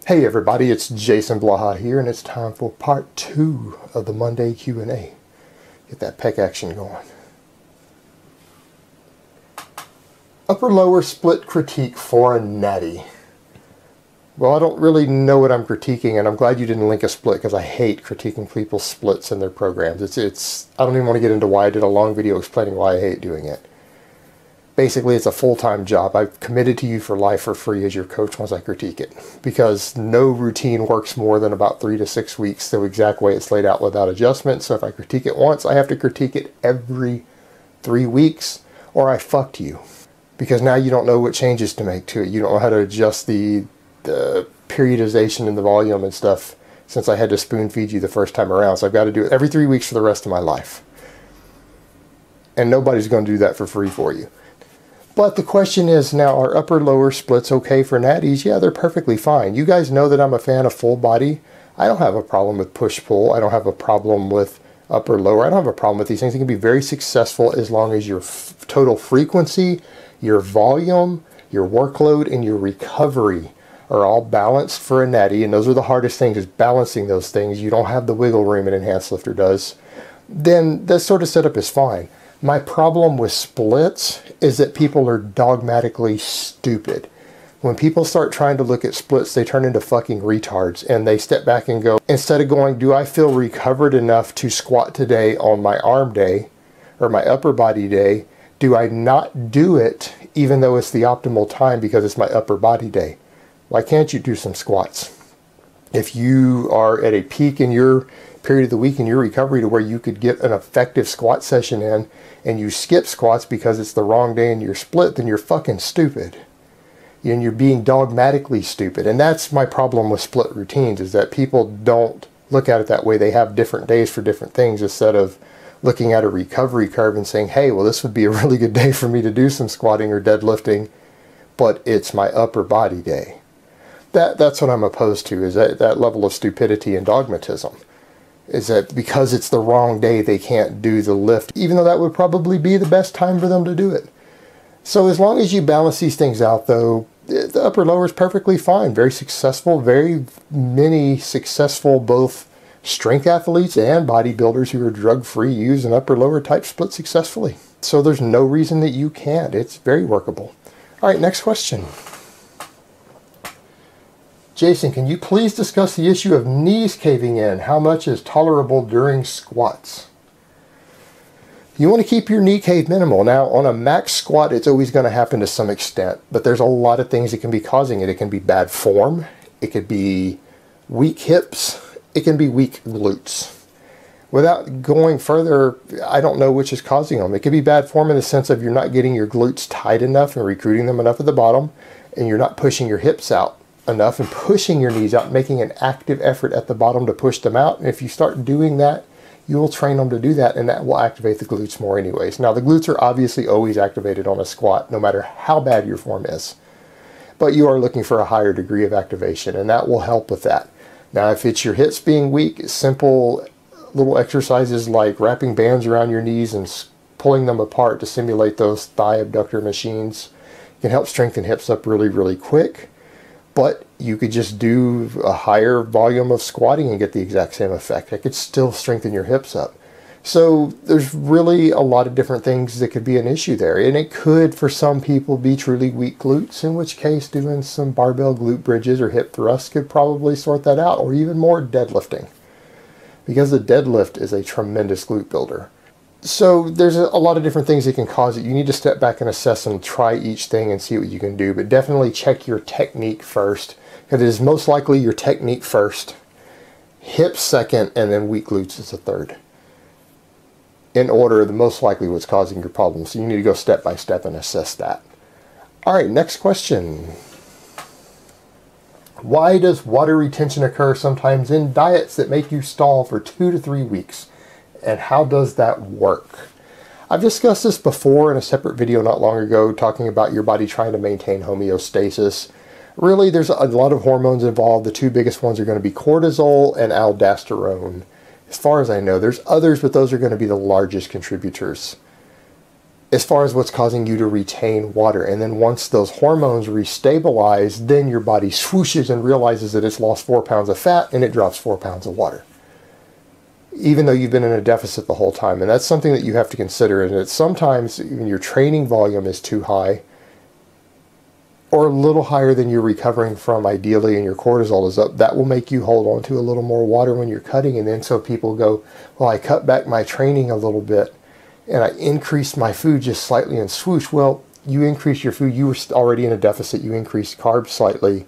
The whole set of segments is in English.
Hey everybody, it's Jason Blaha here, and it's time for part 2 of the Monday Q&A. Get that pec action going. Upper-lower split critique for a natty. Well, I don't really know what I'm critiquing, and I'm glad you didn't link a split, because I hate critiquing people's splits in their programs. I don't even want to get into why I did a long video explaining why I hate doing it. Basically, it's a full-time job. I've committed to you for life for free as your coach once I critique it. Because no routine works more than about 3 to 6 weeks the exact way it's laid out without adjustment. So if I critique it once, I have to critique it every 3 weeks, or I fucked you. Because now you don't know what changes to make to it. You don't know how to adjust the periodization and the volume and stuff, since I had to spoon feed you the first time around. So I've got to do it every 3 weeks for the rest of my life. And nobody's going to do that for free for you. But the question is now, are upper-lower splits okay for natties? Yeah, they're perfectly fine. You guys know that I'm a fan of full body. I don't have a problem with push-pull. I don't have a problem with upper-lower. I don't have a problem with these things. They can be very successful as long as your total frequency, your volume, your workload, and your recovery are all balanced for a natty. And those are the hardest things, is balancing those things. You don't have the wiggle room an enhanced lifter does. Then that sort of setup is fine. My problem with splits is that people are dogmatically stupid. When people start trying to look at splits, they turn into fucking retards, and they step back and go, instead of going, do I feel recovered enough to squat today on my arm day or my upper body day? Do I not do it even though it's the optimal time because it's my upper body day? Why can't you do some squats? If you are at a peak in your period of the week in your recovery to where you could get an effective squat session in, and you skip squats because it's the wrong day in your split, then you're fucking stupid. And you're being dogmatically stupid. And that's my problem with split routines, is that people don't look at it that way. They have different days for different things, instead of looking at a recovery curve and saying, hey, well, this would be a really good day for me to do some squatting or deadlifting, but it's my upper body day. That's what I'm opposed to, is that level of stupidity and dogmatism. Is that because it's the wrong day, they can't do the lift, even though that would probably be the best time for them to do it. So as long as you balance these things out, though, the upper-lower is perfectly fine. Very successful, very many successful both strength athletes and bodybuilders who are drug-free use an upper-lower type split successfully. So there's no reason that you can't. It's very workable. All right, next question. Jason, can you please discuss the issue of knees caving in? How much is tolerable during squats? You want to keep your knee cave minimal. Now, on a max squat, it's always going to happen to some extent, but there's a lot of things that can be causing it. It can be bad form. It could be weak hips. It can be weak glutes. Without going further, I don't know which is causing them. It could be bad form in the sense of you're not getting your glutes tight enough and recruiting them enough at the bottom, and you're not pushing your hips out enough and pushing your knees out, making an active effort at the bottom to push them out. And if you start doing that, you will train them to do that, and that will activate the glutes more anyways. Now, the glutes are obviously always activated on a squat, no matter how bad your form is. But you are looking for a higher degree of activation, and that will help with that. Now, if it's your hips being weak, simple little exercises like wrapping bands around your knees and pulling them apart to simulate those thigh abductor machines can help strengthen hips up really, really quick. But you could just do a higher volume of squatting and get the exact same effect. It could still strengthen your hips up. So there's really a lot of different things that could be an issue there. And it could, for some people, be truly weak glutes, in which case doing some barbell glute bridges or hip thrusts could probably sort that out, or even more deadlifting. Because the deadlift is a tremendous glute builder. So there's a lot of different things that can cause it. You need to step back and assess and try each thing and see what you can do. But definitely check your technique first, because it is most likely your technique first, hips second, and then weak glutes is the third. In order, the most likely what's causing your problem. So you need to go step by step and assess that. All right, next question. Why does water retention occur sometimes in diets that make you stall for 2 to 3 weeks? And how does that work? I've discussed this before in a separate video not long ago, talking about your body trying to maintain homeostasis. Really, there's a lot of hormones involved. The two biggest ones are going to be cortisol and aldosterone. As far as I know, there's others, but those are going to be the largest contributors. as far as what's causing you to retain water. And then once those hormones restabilize, then your body swooshes and realizes that it's lost 4 pounds of fat and it drops 4 pounds of water, even though you've been in a deficit the whole time. And that's something that you have to consider. And it's sometimes when your training volume is too high or a little higher than you're recovering from ideally and your cortisol is up, that will make you hold on to a little more water when you're cutting. And then so people go, well, I cut back my training a little bit and I increased my food just slightly and swoosh. Well, you increased your food. You were already in a deficit. You increased carbs slightly.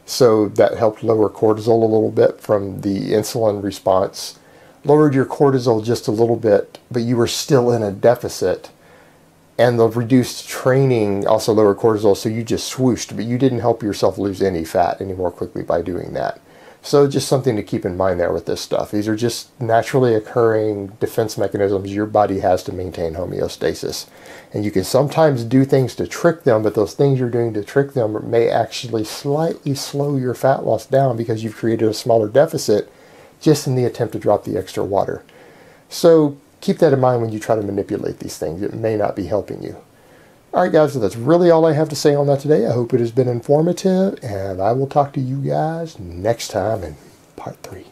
So that helped lower cortisol a little bit from the insulin response. Lowered your cortisol just a little bit, but you were still in a deficit. And the reduced training also lowered cortisol, so you just swooshed, but you didn't help yourself lose any fat any more quickly by doing that. So just something to keep in mind there with this stuff. These are just naturally occurring defense mechanisms your body has to maintain homeostasis. And you can sometimes do things to trick them, but those things you're doing to trick them may actually slightly slow your fat loss down because you've created a smaller deficit just in the attempt to drop the extra water. So keep that in mind when you try to manipulate these things. It may not be helping you. Alright guys, so that's really all I have to say on that today. I hope it has been informative, and I will talk to you guys next time in part 3.